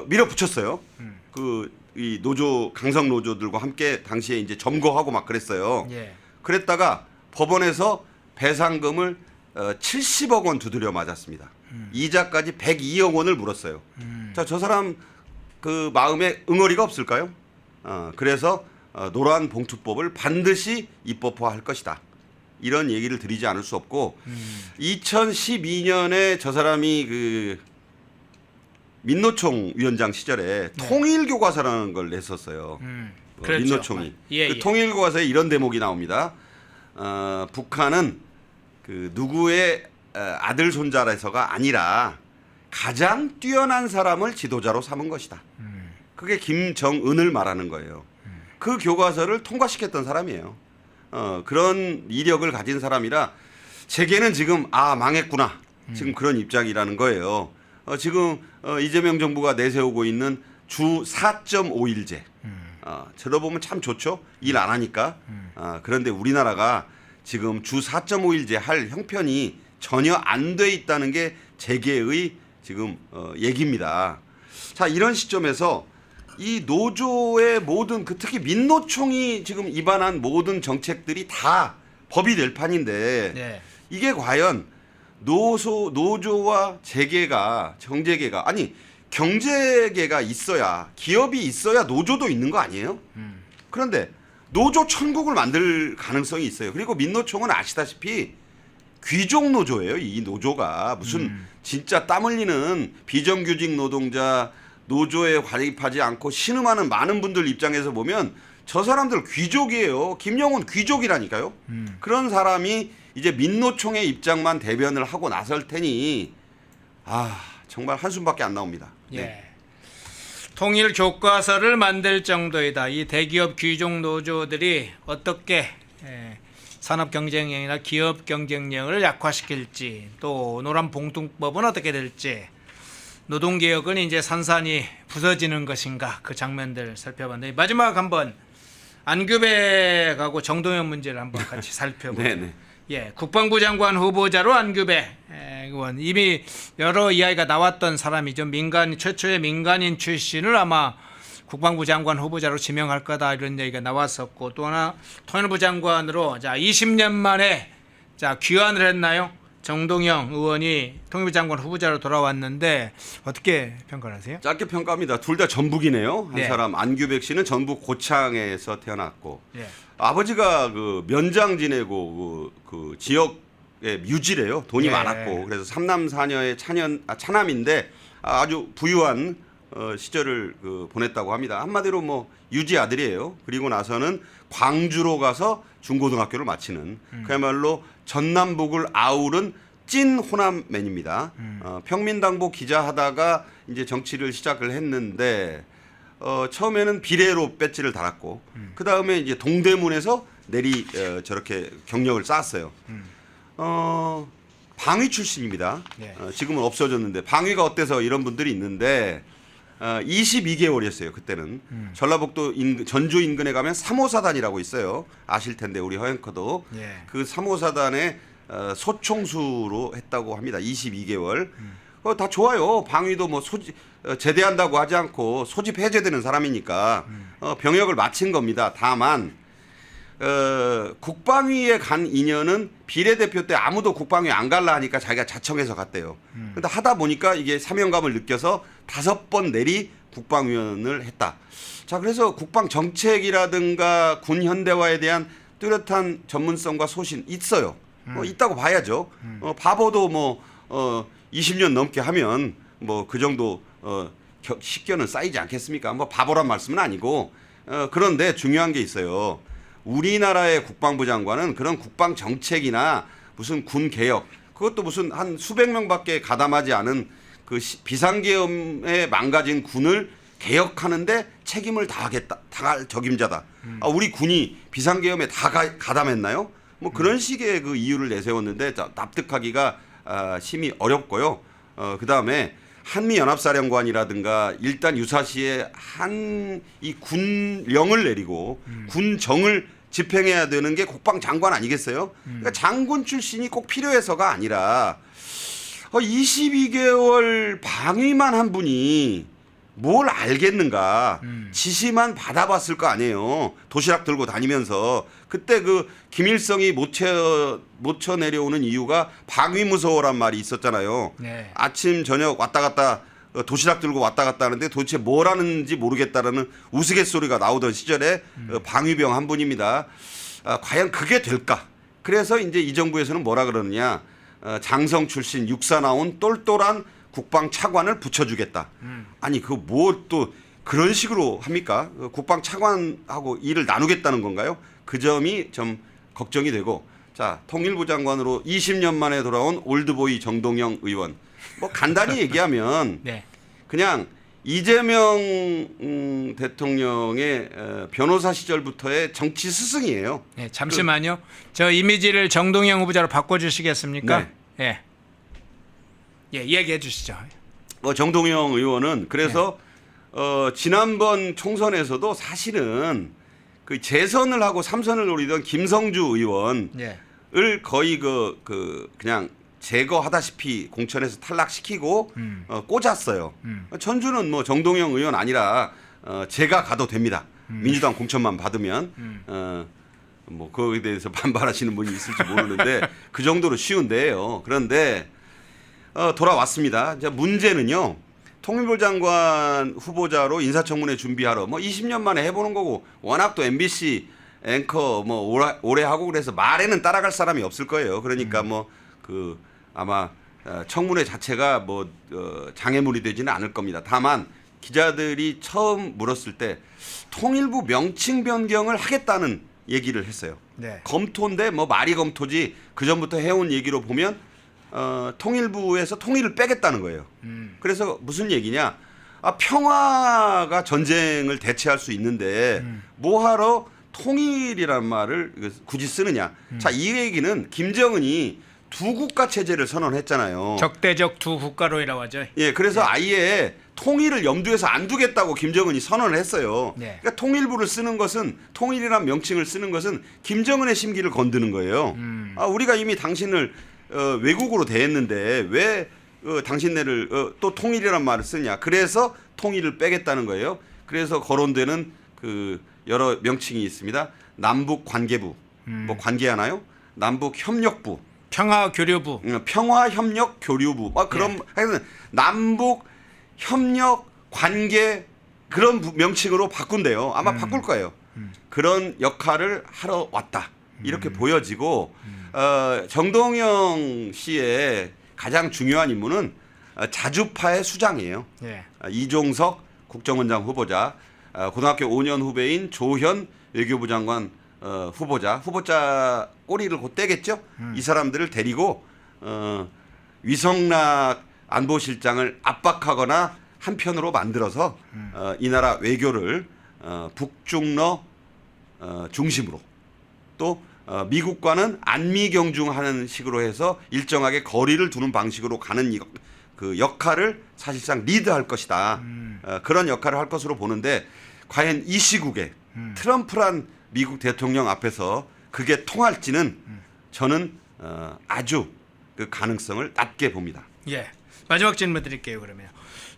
밀어붙였어요. 이 노조 강성 노조들과 함께 당시에 이제 점거하고 막 그랬어요. 예. 그랬다가 법원에서 배상금을 70억 원 두드려 맞았습니다. 이자까지 102억 원을 물었어요. 자, 저 사람 그 마음에 응어리가 없을까요? 그래서 노란 봉투법을 반드시 입법화할 것이다. 이런 얘기를 드리지 않을 수 없고 2012년에 저 사람이 그 민노총 위원장 시절에 통일교과서라는 걸 냈었어요. 그렇죠. 민노총이. 예, 그 예. 통일교과서에 이런 대목이 나옵니다. 북한은 그 누구의 아들 손자라서가 아니라 가장 뛰어난 사람을 지도자로 삼은 것이다. 그게 김정은을 말하는 거예요. 그 교과서를 통과시켰던 사람이에요. 그런 이력을 가진 사람이라 제게는 지금 망했구나. 지금 그런 입장이라는 거예요. 지금 이재명 정부가 내세우고 있는 주 4.5일제. 들어보면 참 좋죠. 일 안 하니까. 그런데 우리나라가 지금 주 4.5일제 할 형편이 전혀 안 돼 있다는 게 재계의 지금 얘기입니다. 자, 이런 시점에서 이 노조의 모든 특히 민노총이 지금 입안한 모든 정책들이 다 법이 될 판인데 네. 이게 과연 노조와 재계가 정재계가 아니 경제계가 있어야 기업이 있어야 노조도 있는 거 아니에요? 그런데 노조 천국을 만들 가능성이 있어요. 그리고 민노총은 아시다시피 귀족 노조예요. 이 노조가 무슨 진짜 땀 흘리는 비정규직 노동자 노조에 가입하지 않고 신음하는 많은 분들 입장에서 보면 저 사람들 귀족이에요. 김영훈 귀족이라니까요. 그런 사람이 이제 민노총의 입장만 대변을 하고 나설 테니 정말 한숨밖에 안 나옵니다. 예. 통일 교과서를 만들 정도이다. 이 대기업 귀족 노조들이 어떻게 산업 경쟁력이나 기업 경쟁력을 약화시킬지, 또 노란 봉투법은 어떻게 될지, 노동개혁은 이제 산산이 부서지는 것인가, 그 장면들 살펴봤는데 마지막 한번 안규백하고 정동영 문제를 한번 같이 살펴보죠. 네네. 예, 국방부 장관 후보자로 안규백 의원, 이미 여러 이야기가 나왔던 사람이죠. 최초의 민간인 출신을 아마 국방부 장관 후보자로 지명할 거다, 이런 얘기가 나왔었고, 또 하나 통일부 장관으로 20년 만에 귀환을 했나요? 정동영 의원이 통일부 장관 후보자로 돌아왔는데 어떻게 평가하세요? 짧게 평가합니다. 둘 다 전북이네요. 한 네. 사람 안규백 씨는 전북 고창에서 태어났고 예. 아버지가 그 면장 지내고 그 지역의 뮤지래요. 돈이 예. 많았고 그래서 삼남 사녀의 차남인데 아주 부유한 시절을 보냈다고 합니다. 한마디로 뭐 유지 아들이에요. 그리고 나서는 광주로 가서 중고등학교를 마치는 그야말로 전남북을 아우른 찐 호남맨입니다. 평민당보 기자하다가 이제 정치를 시작을 했는데 처음에는 비례로 배지를 달았고 그 다음에 이제 동대문에서 저렇게 경력을 쌓았어요. 방위 출신입니다. 네. 지금은 없어졌는데 방위가 어때서 이런 분들이 있는데 22개월이었어요. 그때는 전라북도 전주 인근에 가면 3호사단이라고 있어요. 아실 텐데 우리 허영커도 예. 그 3호사단의 소총수로 했다고 합니다. 22개월. 다 좋아요. 방위도 뭐 제대한다고 하지 않고 소집 해제되는 사람이니까 병역을 마친 겁니다. 다만 국방위에 간 인연은 비례대표 때 아무도 국방위 안 갈라 하니까 자기가 자청해서 갔대요. 그런데 하다 보니까 이게 사명감을 느껴서 5번 내리 국방위원을 했다. 자, 그래서 국방 정책이라든가 군 현대화에 대한 뚜렷한 전문성과 소신 있어요. 있다고 봐야죠. 바보도 뭐 20년 넘게 하면 뭐 그 정도 식견은 쌓이지 않겠습니까? 뭐 바보란 말씀은 아니고 그런데 중요한 게 있어요. 우리나라의 국방부 장관은 그런 국방 정책이나 무슨 군 개혁 그것도 무슨 한 수백 명밖에 가담하지 않은 그 비상계엄에 망가진 군을 개혁하는데 책임을 다할 적임자다. 우리 군이 비상계엄에 다 가담했나요? 뭐 그런 식의 그 이유를 내세웠는데 납득하기가 심히 어렵고요. 그 다음에 한미연합사령관이라든가 일단 유사시에 이 군령을 내리고 군정을 집행해야 되는 게 국방장관 아니겠어요? 그러니까 장군 출신이 꼭 필요해서가 아니라 22개월 방위만 한 분이 뭘 알겠는가? 지시만 받아봤을 거 아니에요. 도시락 들고 다니면서 그때 그 김일성이 못 쳐 내려오는 이유가 방위 무서워란 말이 있었잖아요. 네. 아침 저녁 왔다 갔다 도시락 들고 왔다 갔다 하는데 도대체 뭘 하는지 모르겠다라는 우스갯소리가 나오던 시절에 방위병 한 분입니다. 과연 그게 될까? 그래서 이제 이 정부에서는 뭐라 그러느냐? 장성 출신 육사 나온 똘똘한 국방 차관을 붙여주겠다. 아니 그 뭐 또 그런 식으로 합니까? 국방 차관하고 일을 나누겠다는 건가요? 그 점이 좀 걱정이 되고, 자 통일부 장관으로 20년 만에 돌아온 올드보이 정동영 의원. 뭐 간단히 얘기하면 네. 그냥 이재명 대통령의 변호사 시절부터의 정치 스승이에요. 네, 잠시만요. 저 이미지를 정동영 후보자로 바꿔주시겠습니까? 네. 예. 예, 얘기해 주시죠. 정동영 의원은 그래서 지난번 총선에서도 사실은 그 재선을 하고 3선을 노리던 김성주 의원을 예. 거의 그냥 제거하다시피 공천에서 탈락시키고 꽂았어요. 천주는 뭐 정동영 의원 아니라 제가 가도 됩니다. 민주당 공천만 받으면 뭐 그거에 대해서 반발하시는 분이 있을지 모르는데 그 정도로 쉬운데요. 그런데 돌아왔습니다. 이제 문제는요. 통일부 장관 후보자로 인사청문회 준비하러 뭐 20년 만에 해보는 거고 워낙 또 MBC 앵커 뭐 오래 하고 그래서 말에는 따라갈 사람이 없을 거예요. 그러니까 뭐 아마 청문회 자체가 뭐 장애물이 되지는 않을 겁니다. 다만 기자들이 처음 물었을 때 통일부 명칭 변경을 하겠다는 얘기를 했어요. 네. 검토인데 뭐 말이 검토지 그 전부터 해온 얘기로 보면 통일부에서 통일을 빼겠다는 거예요. 그래서 무슨 얘기냐? 평화가 전쟁을 대체할 수 있는데 뭐하러 통일이란 말을 굳이 쓰느냐? 자, 이 얘기는 김정은이 두 국가 체제를 선언했잖아요. 적대적 두 국가로이라고 하죠. 예, 그래서 아예 통일을 염두에서 안 두겠다고 김정은이 선언을 했어요. 네. 그러니까 통일부를 쓰는 것은 통일이란 명칭을 쓰는 것은 김정은의 심기를 건드는 거예요. 우리가 이미 당신을 외국으로 대했는데 왜 당신네를 또 통일이란 말을 쓰냐? 그래서 통일을 빼겠다는 거예요. 그래서 거론되는 그 여러 명칭이 있습니다. 남북 관계부, 뭐 관계하나요? 남북 협력부. 평화교류부, 평화협력교류부, 그런 하여튼 남북 협력 관계 그런 명칭으로 바꾼대요. 아마 바꿀 거예요. 그런 역할을 하러 왔다 이렇게 보여지고 정동영 씨의 가장 중요한 임무는 자주파의 수장이에요. 예. 이종석 국정원장 후보자, 고등학교 5년 후배인 조현 외교부 장관 후보자 꼬리를 곧 떼겠죠. 이 사람들을 데리고 위성락 안보실장을 압박하거나 한편으로 만들어서 이 나라 외교를 북중러 중심으로 또 미국과는 안미경중하는 식으로 해서 일정하게 거리를 두는 방식으로 가는 그 역할을 사실상 리드할 것이다. 그런 역할을 할 것으로 보는데 과연 이 시국에 트럼프란 미국 대통령 앞에서 그게 통할지는 저는 아주 그 가능성을 낮게 봅니다. 예. 마지막 질문 드릴게요. 그러면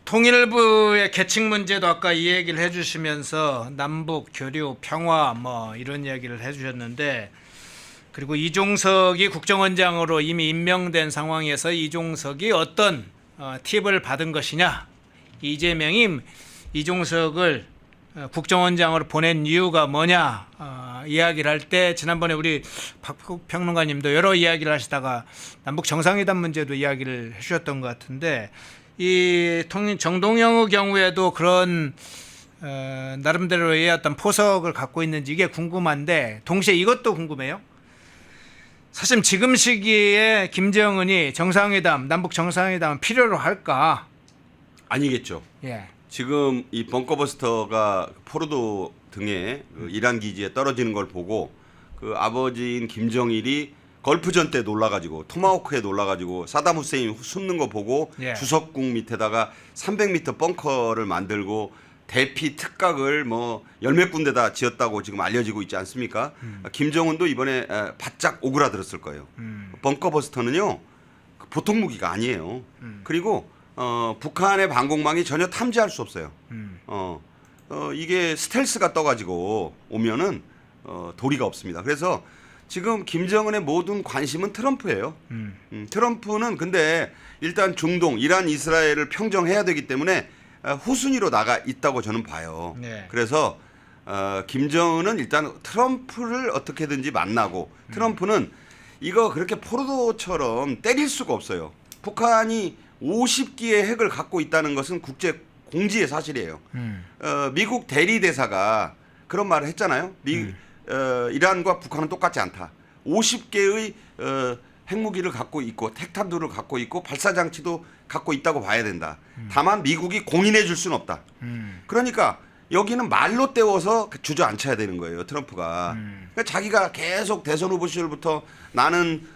통일부의 계층 문제도 아까 이 얘기를 해주시면서 남북 교류 평화 뭐 이런 이야기를 해주셨는데 그리고 이종석이 국정원장으로 이미 임명된 상황에서 이종석이 어떤 팁을 받은 것이냐? 이재명이 이종석을 국정원장으로 보낸 이유가 뭐냐 이야기를 할 때 지난번에 우리 박국 평론가님도 여러 이야기를 하시다가 남북 정상회담 문제도 이야기를 해주셨던 것 같은데 이 정동영의 경우에도 그런 나름대로의 어떤 포석을 갖고 있는지 이게 궁금한데 동시에 이것도 궁금해요. 사실 지금 시기에 김정은이 정상회담 남북 정상회담 필요로 할까? 아니겠죠. 예. 지금 이 벙커버스터가 포르도 등에 그 이란 기지에 떨어지는 걸 보고 그 아버지인 김정일이 걸프전 때 놀라가지고 토마호크에 놀라가지고 사담 후세인 숨는 거 보고 예. 주석궁 밑에다가 300m 벙커를 만들고 대피 특각을 뭐 열몇 군데다 지었다고 지금 알려지고 있지 않습니까? 김정은도 이번에 바짝 오그라들었을 거예요. 벙커버스터는요 보통 무기가 아니에요. 그리고 북한의 방공망이 전혀 탐지할 수 없어요. 이게 스텔스가 떠가지고 오면은 도리가 없습니다. 그래서 지금 김정은의 모든 관심은 트럼프예요. 트럼프는 근데 일단 중동, 이란, 이스라엘을 평정해야 되기 때문에 후순위로 나가 있다고 저는 봐요. 네. 그래서 김정은은 일단 트럼프를 어떻게든지 만나고 트럼프는 이거 그렇게 포르도처럼 때릴 수가 없어요. 북한이 50기의 핵을 갖고 있다는 것은 국제 공지의 사실이에요. 미국 대리대사가 그런 말을 했잖아요. 이란과 북한은 똑같지 않다. 50개의 핵무기를 갖고 있고 핵탄두를 갖고 있고 발사장치도 갖고 있다고 봐야 된다. 다만 미국이 공인해 줄 수는 없다. 그러니까 여기는 말로 때워서 주저앉혀야 되는 거예요. 트럼프가. 그러니까 자기가 계속 대선 후보 시절부터 나는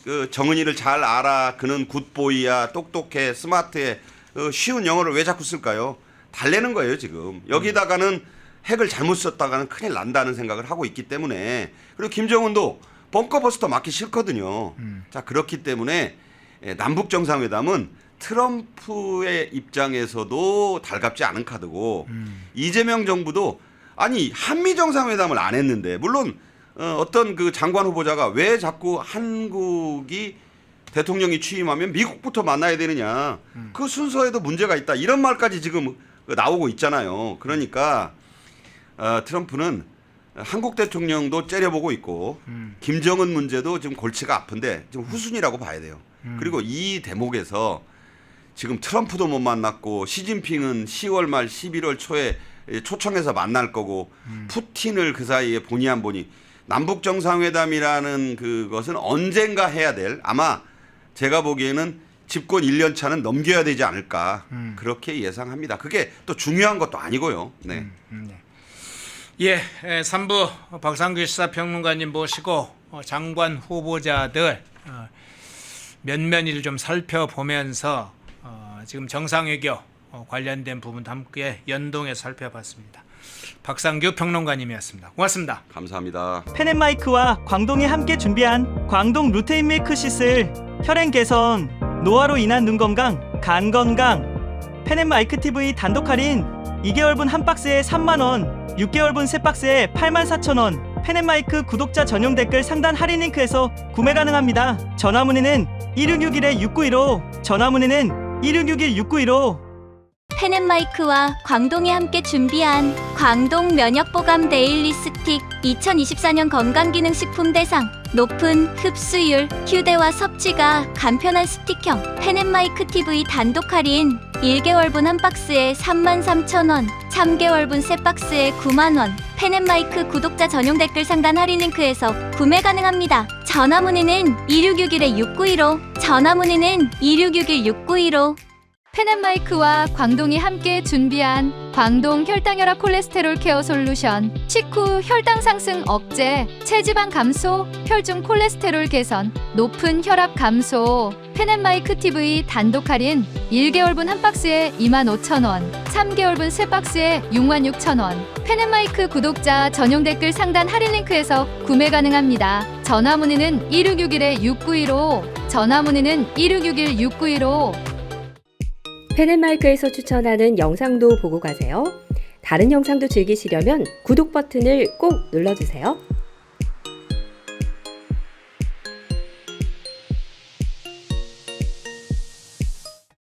그 정은이를 잘 알아. 그는 굿보이야. 똑똑해. 스마트해. 쉬운 영어를 왜 자꾸 쓸까요? 달래는 거예요 지금. 여기다가는 핵을 잘못 썼다가는 큰일 난다는 생각을 하고 있기 때문에. 그리고 김정은도 벙커버스터 맞기 싫거든요. 자 그렇기 때문에 남북 정상회담은 트럼프의 입장에서도 달갑지 않은 카드고 이재명 정부도 아니 한미 정상회담을 안 했는데 물론 어떤 그 장관 후보자가 왜 자꾸 한국이 대통령이 취임하면 미국부터 만나야 되느냐 그 순서에도 문제가 있다 이런 말까지 지금 나오고 있잖아요. 그러니까 트럼프는 한국 대통령도 째려보고 있고 김정은 문제도 지금 골치가 아픈데 지금 후순위라고 봐야 돼요. 그리고 이 대목에서 지금 트럼프도 못 만났고 시진핑은 10월 말 11월 초에 초청해서 만날 거고 푸틴을 그 사이에 보니 안 보니 남북 정상회담이라는 그것은 언젠가 해야 될 아마 제가 보기에는 집권 1년 차는 넘겨야 되지 않을까 그렇게 예상합니다. 그게 또 중요한 것도 아니고요. 네. 네. 예, 3부 박상규 시사평론가님 모시고 장관 후보자들 면면을 좀 살펴보면서 지금 정상외교 관련된 부분도 함께 연동해서 살펴봤습니다. 박상규 평론가님이었습니다. 고맙습니다. 감사합니다. 펜앤마이크와 광동이 함께 준비한 광동 루테인 밀크시슬 혈행 개선, 노화로 인한 눈 건강, 간 건강 펜앤마이크 TV 단독 할인 2개월분 한 박스에 3만원 6개월분 세 박스에 84,000원 펜앤마이크 구독자 전용 댓글 상단 할인 링크에서 구매 가능합니다. 전화문의는 1661-6915 전화문의는 1661-6915 펜앤마이크와 광동이 함께 준비한 광동 면역보감 데일리 스틱 2024년 건강기능식품 대상 높은 흡수율, 휴대와 섭취가 간편한 스틱형 펜앤마이크 TV 단독 할인 1개월분 한 박스에 33,000원 3개월분 세 박스에 9만원 펜앤마이크 구독자 전용 댓글 상단 할인 링크에서 구매 가능합니다. 전화문의는 2661-6915 전화문의는 2661-6915 펜앤마이크와 광동이 함께 준비한 광동 혈당혈압 콜레스테롤 케어 솔루션 식후 혈당 상승 억제, 체지방 감소, 혈중 콜레스테롤 개선, 높은 혈압 감소 펜앤마이크 TV 단독 할인 1개월분 한 박스에 25,000원 3개월분 세 박스에 66,000원 펜앤마이크 구독자 전용 댓글 상단 할인 링크에서 구매 가능합니다. 전화문의는 1661-6915 전화문의는 1661-6915 펜앤마이크에서 추천하는 영상도 보고 가세요. 다른 영상도 즐기시려면 구독 버튼을 꼭 눌러주세요.